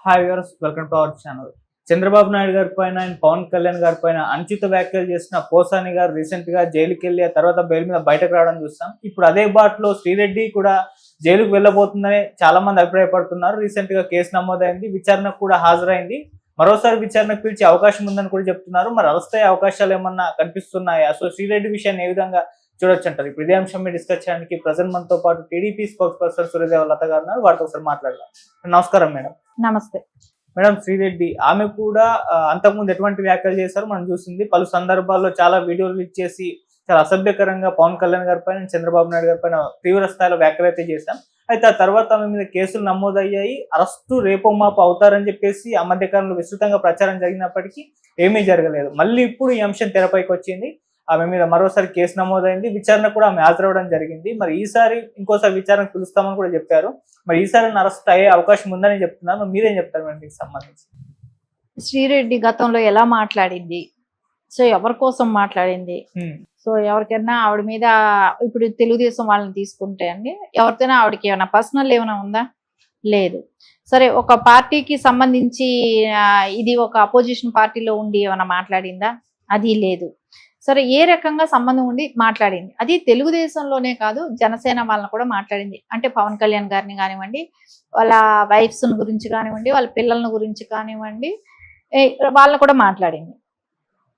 Hi viewers, welcome to our channel. Chandrababu Naidu గారి పైన and Pawan Kalyan గారి పైన అనుచిత వ్యాఖ్యలు చేసిన పోసాని గారు రీసెంట్ గా జైలుకి వెళ్ళి ఆ తర్వాత బెయిల్ మీద బయటకు రావడం చూస్తాం. ఇప్పుడు అదే బాట్లో శ్రీరెడ్డి కూడా జైలుకు వెళ్ళబోతుందని చాలా మంది అభిప్రాయపడుతున్నారు. రీసెంట్ గా కేసు నమోదైంది, విచారణకు కూడా హాజరైంది. మరోసారి విచారణకు పిలిచే అవకాశం ఉందని కూడా చెప్తున్నారు. మరి అరెస్ట్ అవకాశాలు ఏమన్నా కనిపిస్తున్నాయా? సో శ్రీరెడ్డి విషయాన్ని ఏ విధంగా చూడొచ్చు అంటారు? ఇప్పుడు ఇదే అంశం మీద డిస్కస్ చేయడానికి ప్రజెంట్ మనతో పాటు టీడీపీ స్పోక్స్ పర్సన్ సూర్యదేవ లత గారు ఉన్నారు. వారితో ఒకసారి మాట్లాడదాం. నమస్కారం మేడం. నమస్తే మేడం. శ్రీరెడ్డి ఆమె కూడా అంతకుముందు ఎటువంటి వ్యాఖ్యలు చేశారో మనం చూసింది. పలు సందర్భాల్లో చాలా వీడియోలు ఇచ్చేసి చాలా అసభ్యకరంగా పవన్ కళ్యాణ్ గారి పైన, చంద్రబాబు నాయుడు గారి పైన తీవ్ర స్థాయిలో వ్యాఖ్యలు అయితే చేశాం. అయితే ఆ తర్వాత ఆమె మీద కేసులు నమోదయ్యాయి. అరెస్టు రేపో మాపు అవుతారని చెప్పేసి ఆ మధ్య కాలంలో విస్తృతంగా ప్రచారం జరిగినప్పటికీ ఏమీ జరగలేదు. మళ్ళీ ఇప్పుడు ఈ అంశం తెరపైకి వచ్చింది. ఆమె మీద మరోసారి కేసు నమోదైంది. విచారణ కూడా ఆమె హాజరవడం జరిగింది. మరి ఈసారి ఇంకోసారి విచారణ పిలుస్తామని కూడా చెప్పారు. మరి ఈసారి అరెస్ట్ అయ్యే అవకాశం ఉందని చెప్తున్నారు. మీరేం చెప్తారు మేడం దీనికి సంబంధించి? శ్రీరెడ్డి గతంలో ఎలా మాట్లాడింది, సో ఎవరి కోసం మాట్లాడింది, సో ఎవరికైనా ఆవిడ మీద ఇప్పుడు తెలుగుదేశం వాళ్ళని తీసుకుంటే అండి, ఎవరికైనా ఆవిడకి ఏమైనా పర్సనల్ ఏమైనా ఉందా? లేదు. సరే, ఒక పార్టీకి సంబంధించి ఇది ఒక అపోజిషన్ పార్టీలో ఉండి ఏమైనా మాట్లాడిందా? అది లేదు. సరే, ఏ రకంగా సంబంధం ఉండి మాట్లాడింది? అది తెలుగుదేశంలోనే కాదు, జనసేన వాళ్ళని కూడా మాట్లాడింది. అంటే పవన్ కళ్యాణ్ గారిని కానివ్వండి, వాళ్ళ వైఫ్స్ గురించి కానివ్వండి, వాళ్ళ పిల్లల గురించి కానివ్వండి, వాళ్ళని కూడా మాట్లాడింది.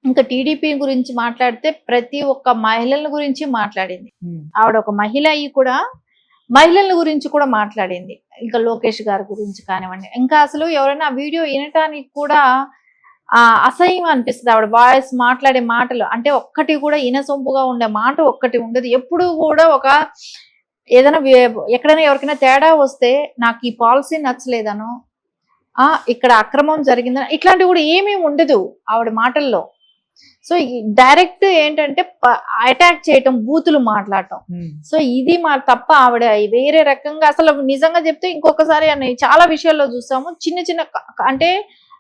ఇంకా టీడీపీ గురించి మాట్లాడితే ప్రతి ఒక్క మహిళల గురించి మాట్లాడింది. ఆవిడ ఒక మహిళ అయ్యి కూడా మహిళల గురించి కూడా మాట్లాడింది. ఇంకా లోకేష్ గారి గురించి కానివ్వండి, ఇంకా అసలు ఎవరైనా వీడియో వినటానికి కూడా అసహ్యం అనిపిస్తుంది. ఆవిడ వాయిస్, మాట్లాడే మాటలు అంటే ఒక్కటి కూడా ఇనసొంపుగా ఉండే మాట ఒక్కటి ఉండదు. ఎప్పుడు కూడా ఒక ఏదైనా ఎక్కడైనా ఎవరికైనా తేడా వస్తే నాకు ఈ పాలసీ నచ్చలేదనో, ఇక్కడ అక్రమం జరిగిందని, ఇట్లాంటివి కూడా ఏమీ ఉండదు ఆవిడ మాటల్లో. సో డైరెక్ట్ ఏంటంటే అటాక్ చేయటం, బూతులు మాట్లాడటం. సో ఇది తప్ప ఆవిడ వేరే రకంగా అసలు నిజంగా చెప్తే ఇంకొకసారి అని చాలా విషయాల్లో చూసాము. చిన్న చిన్న అంటే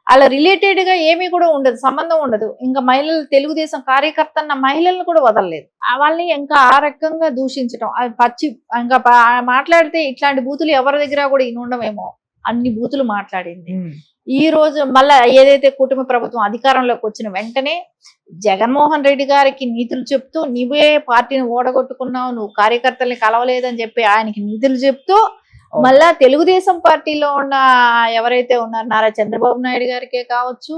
అలా రిలేటెడ్ గా ఏమీ కూడా ఉండదు, సంబంధం ఉండదు. ఇంకా మహిళలు, తెలుగుదేశం కార్యకర్త అన్న మహిళలను కూడా వదలలేదు. వాళ్ళని ఇంకా ఆ రకంగా దూషించడం, పచ్చి ఇంకా మాట్లాడితే ఇట్లాంటి బూతులు ఎవరి దగ్గర కూడా ఉండవేమో అన్ని బూతులు మాట్లాడింది. ఈ రోజు మళ్ళా ఏదైతే కుటుంబ ప్రభుత్వం అధికారంలోకి వచ్చిన వెంటనే జగన్మోహన్ రెడ్డి గారికి నీతులు చెప్తూ, నువ్వే పార్టీని ఓడగొట్టుకున్నావు, నువ్వు కార్యకర్తల్ని కలవలేదని చెప్పి ఆయనకి నీతులు చెప్తూ, మళ్ళా తెలుగుదేశం పార్టీలో ఉన్న ఎవరైతే ఉన్నారో నారా చంద్రబాబు నాయుడు గారికే కావచ్చు,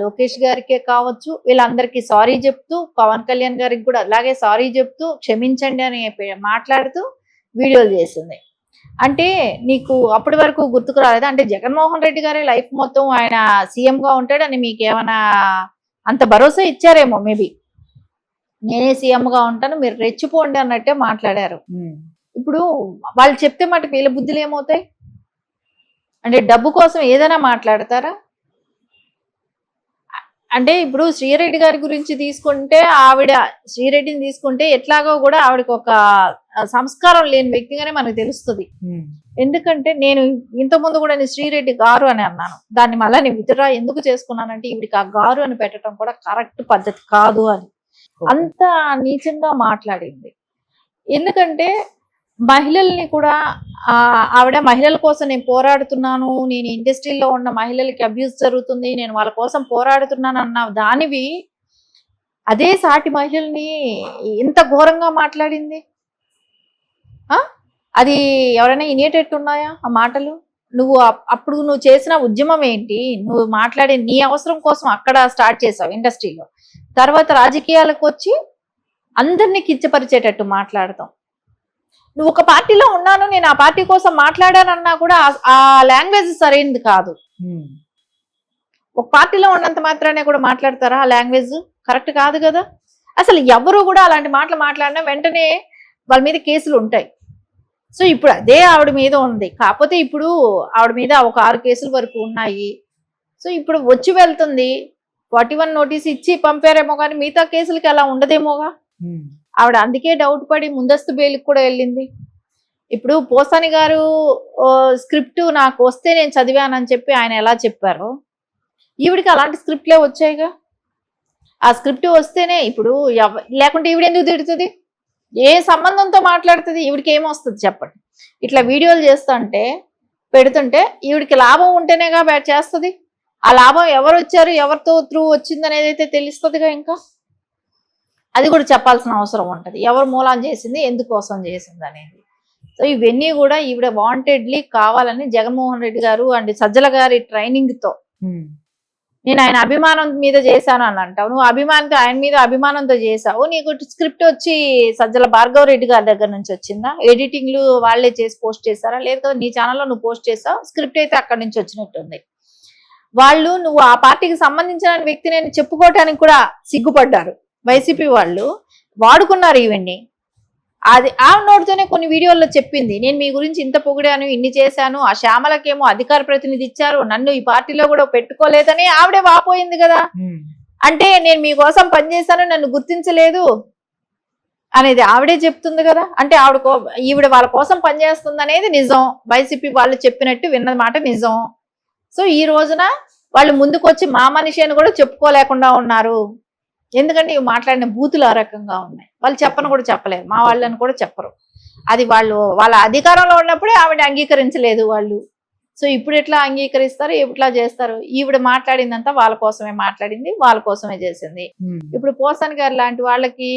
లోకేష్ గారికే కావచ్చు, వీళ్ళందరికీ సారీ చెప్తూ, పవన్ కళ్యాణ్ గారికి కూడా అలాగే సారీ చెప్తూ, క్షమించండి అని మాట్లాడుతూ వీడియోలు చేసింది. అంటే నీకు అప్పటి వరకు గుర్తుకు రాలేదా? అంటే జగన్మోహన్ రెడ్డి గారి లైఫ్ మొత్తం ఆయన సీఎం గా ఉంటాడని మీకు ఏమైనా అంత భరోసా ఇచ్చారేమో. మేబీ నేనే సీఎం గా ఉంటాను, మీరు రెచ్చిపోండి అన్నట్టే మాట్లాడారు. ఇప్పుడు వాళ్ళు చెప్తే మటుకు వీళ్ళ బుద్ధులు ఏమవుతాయి? అంటే డబ్బు కోసం ఏదైనా మాట్లాడతారా? అంటే ఇప్పుడు శ్రీరెడ్డి గారి గురించి తీసుకుంటే, ఆవిడ శ్రీరెడ్డిని తీసుకుంటే ఎట్లాగో కూడా ఆవిడకి ఒక సంస్కారం లేని వ్యక్తిగానే మనకు తెలుస్తుంది. ఎందుకంటే నేను ఇంతకుముందు కూడా నేను శ్రీరెడ్డి గారు అని అన్నాను. దాన్ని మళ్ళీ నేను విత్డ్రా ఎందుకు చేసుకున్నానంటే, ఈవిడికి ఆ గారు అని పెట్టడం కూడా కరెక్ట్ పద్ధతి కాదు అని. అంత నీచంగా మాట్లాడింది. ఎందుకంటే మహిళల్ని కూడా ఆవిడ మహిళల కోసం నేను పోరాడుతున్నాను, నేను ఇండస్ట్రీలో ఉన్న మహిళలకి అబ్యూస్ జరుగుతుంది, నేను వాళ్ళ కోసం పోరాడుతున్నాను అన్న దానివి అదే సాటి మహిళల్ని ఎంత ఘోరంగా మాట్లాడింది. అది ఎవరైనా వినేటట్టు ఉన్నాయా ఆ మాటలు? నువ్వు అప్పుడు నువ్వు చేసిన ఉద్యమం ఏంటి? నువ్వు మాట్లాడే నీ అవసరం కోసం అక్కడ స్టార్ట్ చేసావు ఇండస్ట్రీలో, తర్వాత రాజకీయాలకు వచ్చి అందరినీ కించపరిచేటట్టు మాట్లాడతాం. నువ్వు ఒక పార్టీలో ఉన్నాను, నేను ఆ పార్టీ కోసం మాట్లాడానన్నా కూడా ఆ లాంగ్వేజ్ సరైనది కాదు. ఒక పార్టీలో ఉన్నంత మాత్రానే కూడా మాట్లాడతారా? ఆ లాంగ్వేజ్ కరెక్ట్ కాదు కదా. అసలు ఎవరు కూడా అలాంటి మాటలు మాట్లాడినా వెంటనే వాళ్ళ మీద కేసులు ఉంటాయి. సో ఇప్పుడు అదే ఆవిడ మీద ఉంది. కాకపోతే ఇప్పుడు ఆవిడ మీద ఒక 6 కేసుల వరకు ఉన్నాయి. సో ఇప్పుడు వచ్చి వెళ్తుంది, 41 నోటీస్ ఇచ్చి పంపారేమో కానీ మిగతా కేసులకి అలా ఉండదేమోగా. ఆవిడ అందుకే డౌట్ పడి ముందస్తు బెయిల్కి కూడా వెళ్ళింది. ఇప్పుడు పోసాని గారు స్క్రిప్ట్ నాకు వస్తే నేను చదివానని చెప్పి ఆయన ఎలా చెప్పారు, ఈవిడికి అలాంటి స్క్రిప్ట్లే వచ్చాయిగా. ఆ స్క్రిప్ట్ వస్తేనే ఇప్పుడు లేకుంటే ఈవిడ ఎందుకు తిడుతుంది? ఏ సంబంధంతో మాట్లాడుతుంది? ఈవిడికి ఏమొస్తుంది చెప్పండి? ఇట్లా వీడియోలు చేస్తుంటే పెడుతుంటే ఈవిడికి లాభం ఉంటేనేగా చేస్తుంది. ఆ లాభం ఎవరు వచ్చారు, ఎవరితో త్రూ వచ్చింది అనేది అయితే తెలుస్తుందిగా. ఇంకా అది కూడా చెప్పాల్సిన అవసరం ఉంటుంది, ఎవరు మూలం చేసింది, ఎందుకోసం చేసింది అనేది. సో ఇవన్నీ కూడా ఈవిడ వాంటెడ్లీ కావాలని జగన్మోహన్ రెడ్డి గారు అండ్ సజ్జల గారి ట్రైనింగ్ తో, నేను ఆయన అభిమానం మీద చేశాను అని అంటావు, నువ్వు అభిమానంతో ఆయన మీద అభిమానంతో చేసావు, నీకు స్క్రిప్ట్ వచ్చి సజ్జల భార్గవ రెడ్డి గారి దగ్గర నుంచి వచ్చిందా, ఎడిటింగ్లు వాళ్ళే చేసి పోస్ట్ చేశారా, లేదు కదా నీ ఛానల్లో నువ్వు పోస్ట్ చేసావు, స్క్రిప్ట్ అయితే అక్కడి నుంచి వచ్చినట్టుంది. వాళ్ళు నువ్వు ఆ పార్టీకి సంబంధించిన వ్యక్తి నేను చెప్పుకోవటానికి కూడా సిగ్గుపడ్డారు వైసీపీ వాళ్ళు, వాడుకున్నారు ఈవెన్ని. అది ఆ నోటితోనే కొన్ని వీడియోల్లో చెప్పింది, నేను మీ గురించి ఇంత పొగిడాను, ఇన్ని చేశాను, ఆ శ్యామలకేమో అధికార ప్రతినిధి ఇచ్చారు, నన్ను ఈ పార్టీలో కూడా పెట్టుకోలేదని ఆవిడే వాపోయింది కదా. అంటే నేను మీకోసం పనిచేశాను, నన్ను గుర్తించలేదు అనేది ఆవిడే చెప్తుంది కదా. అంటే ఈవిడ వాళ్ళ కోసం పనిచేస్తుంది అనేది నిజం, వైసీపీ వాళ్ళు చెప్పినట్టు విన్న మాట నిజం. సో ఈ రోజున వాళ్ళు ముందుకు వచ్చి మా మనిషి అని కూడా చెప్పుకోలేకుండా ఉన్నారు, ఎందుకంటే ఇవి మాట్లాడిన బూతులు ఆ రకంగా ఉన్నాయి. వాళ్ళు చెప్పను కూడా చెప్పలేరు, మా వాళ్ళని కూడా చెప్పరు. అది వాళ్ళ అధికారంలో ఉన్నప్పుడే ఆవిడ అంగీకరించలేదు వాళ్ళు. సో ఇప్పుడు ఎట్లా అంగీకరిస్తారు, ఎట్లా చేస్తారు? ఈవిడ మాట్లాడిందంతా వాళ్ళ కోసమే మాట్లాడింది, వాళ్ళ కోసమే చేసింది. ఇప్పుడు పోసాని గారు లాంటి వాళ్ళకి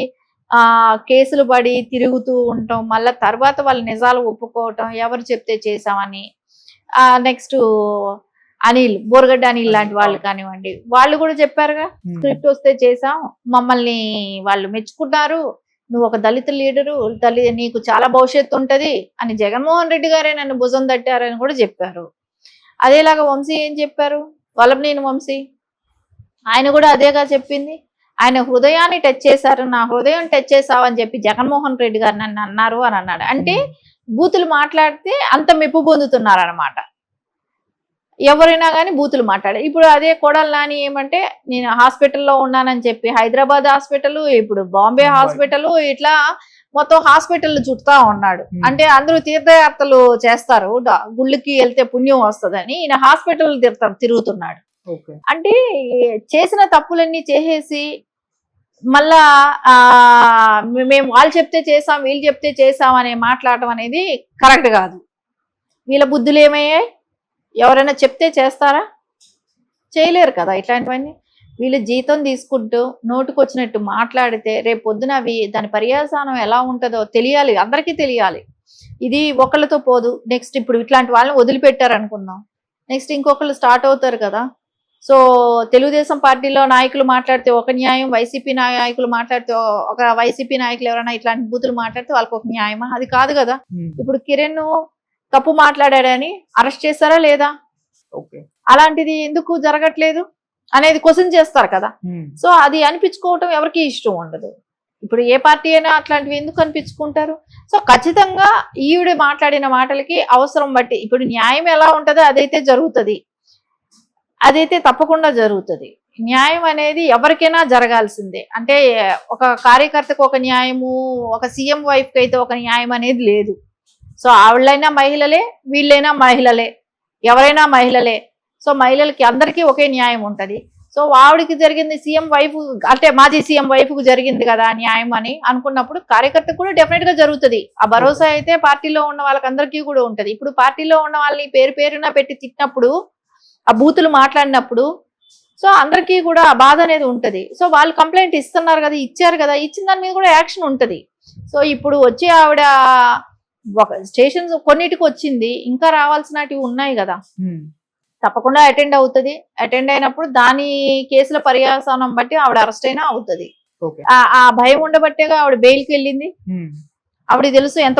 కేసులు పడి తిరుగుతూ ఉండటం, మళ్ళా తర్వాత వాళ్ళ నిజాలు ఒప్పుకోవటం, ఎవరు చెప్తే చేసామని. నెక్స్ట్ అనిల్, బోరగడ్డ అనిల్ లాంటి వాళ్ళు కానివ్వండి, వాళ్ళు కూడా చెప్పారుగా, స్క్రిప్ట్ వస్తే చేసాం, మమ్మల్ని వాళ్ళు మెచ్చుకున్నారు, నువ్వు ఒక దళిత లీడరు, నీకు చాలా భవిష్యత్తు ఉంటది అని జగన్మోహన్ రెడ్డి గారే నన్ను భుజం తట్టారని కూడా చెప్పారు. అదేలాగా వంశీ ఏం చెప్పారు, వల్లభనేని వంశీ, ఆయన కూడా అదేగా చెప్పింది, ఆయన హృదయాన్ని టచ్ చేశారు, నా హృదయం టచ్ చేసావు అని చెప్పి జగన్మోహన్ రెడ్డి గారు నన్ను అన్నారు అని అన్నాడు. అంటే బూతులు మాట్లాడితే అంత మెప్పు పొందుతున్నారు అనమాట. ఎవరైనా కానీ బూతులు మాట్లాడే. ఇప్పుడు అదే కొడాలి నాని ఏమంటే, నేను హాస్పిటల్లో ఉన్నానని చెప్పి హైదరాబాద్ హాస్పిటల్, ఇప్పుడు బాంబే హాస్పిటల్, ఇట్లా మొత్తం హాస్పిటల్ చుట్టా ఉన్నాడు. అంటే అందరూ తీర్థయాత్రలు చేస్తారు, గుళ్ళకి వెళ్తే పుణ్యం వస్తుందని ఈయన హాస్పిటల్ తిరుగుతున్నాడు. అంటే చేసిన తప్పులన్నీ చేసేసి మళ్ళా మేము వాళ్ళు చెప్తే చేసాం, వీళ్ళు చెప్తే చేసాం అనే మాట్లాడటం అనేది కరెక్ట్ కాదు. వీళ్ళ బుద్ధులు ఏమయ్యాయి? ఎవరైనా చెప్తే చేస్తారా? చేయలేరు కదా ఇట్లాంటివన్నీ. వీళ్ళు జీతం తీసుకుంటూ నోటుకొచ్చినట్టు మాట్లాడితే రేపు పొద్దున దాని పర్యావసానం ఎలా ఉంటుందో తెలియాలి, అందరికీ తెలియాలి. ఇది ఒకళ్ళతో పోదు. నెక్స్ట్ ఇప్పుడు ఇట్లాంటి వాళ్ళని వదిలిపెట్టారు అనుకుందాం, నెక్స్ట్ ఇంకొకళ్ళు స్టార్ట్ అవుతారు కదా. సో తెలుగుదేశం పార్టీలో నాయకులు మాట్లాడితే ఒక న్యాయం, వైసీపీ నాయకులు మాట్లాడితే ఒక వైసీపీ నాయకులు ఎవరైనా ఇట్లాంటి బూతులు మాట్లాడితే వాళ్ళకి ఒక న్యాయమా? అది కాదు కదా. ఇప్పుడు కిరణ్ తప్పు మాట్లాడాడని అరెస్ట్ చేస్తారా లేదా? అలాంటిది ఎందుకు జరగట్లేదు అనేది క్వశ్చన్ చేస్తారు కదా. సో అది అనిపించుకోవటం ఎవరికి ఇష్టం ఉండదు. ఇప్పుడు ఏ పార్టీ అయినా అట్లాంటివి ఎందుకు అనిపించుకుంటారు? సో ఖచ్చితంగా ఈవిడ మాట్లాడిన మాటలకి అవసరం బట్టి ఇప్పుడు న్యాయం ఎలా ఉంటుందో అదైతే జరుగుతుంది, అదైతే తప్పకుండా జరుగుతుంది. న్యాయం అనేది ఎవరికైనా జరగాల్సిందే. అంటే ఒక కార్యకర్తకు ఒక న్యాయము, ఒక సీఎం వైఫ్కి అయితే ఒక న్యాయం అనేది లేదు. సో ఆవిళ్ళైనా మహిళలే, వీళ్ళైనా మహిళలే, ఎవరైనా మహిళలే. సో మహిళలకి అందరికీ ఒకే న్యాయం ఉంటుంది. సో ఆవిడికి జరిగింది సీఎం వైఫ్, అంటే మాజీ సీఎం వైఫ్కు జరిగింది కదా న్యాయం అని అనుకున్నప్పుడు కార్యకర్తకు కూడా డెఫినెట్ గా జరుగుతుంది. ఆ భరోసా అయితే పార్టీలో ఉన్న వాళ్ళకందరికీ కూడా ఉంటుంది. ఇప్పుడు పార్టీలో ఉన్న వాళ్ళని పేరు పేరున పెట్టి తిట్టినప్పుడు, ఆ బూతులు మాట్లాడినప్పుడు, సో అందరికీ కూడా ఆ బాధ అనేది ఉంటుంది. సో వాళ్ళు కంప్లైంట్ ఇస్తున్నారు కదా, ఇచ్చారు కదా, ఇచ్చిన దాని మీద కూడా యాక్షన్ ఉంటుంది. సో ఇప్పుడు వచ్చి ఆవిడ ఒక స్టేషన్స్ కొన్నిటికి వచ్చింది, ఇంకా రావాల్సినవి ఉన్నాయి కదా, తప్పకుండా అటెండ్ అవుతుంది. అటెండ్ అయినప్పుడు దాని కేసుల పర్యావసానం బట్టి ఆవిడ అరెస్ట్ అయినా అవుతుంది. ఆ భయం ఉండబట్టేగా ఆవిడ బెయిల్కి వెళ్ళింది. ఆవిడ తెలుసు ఎంత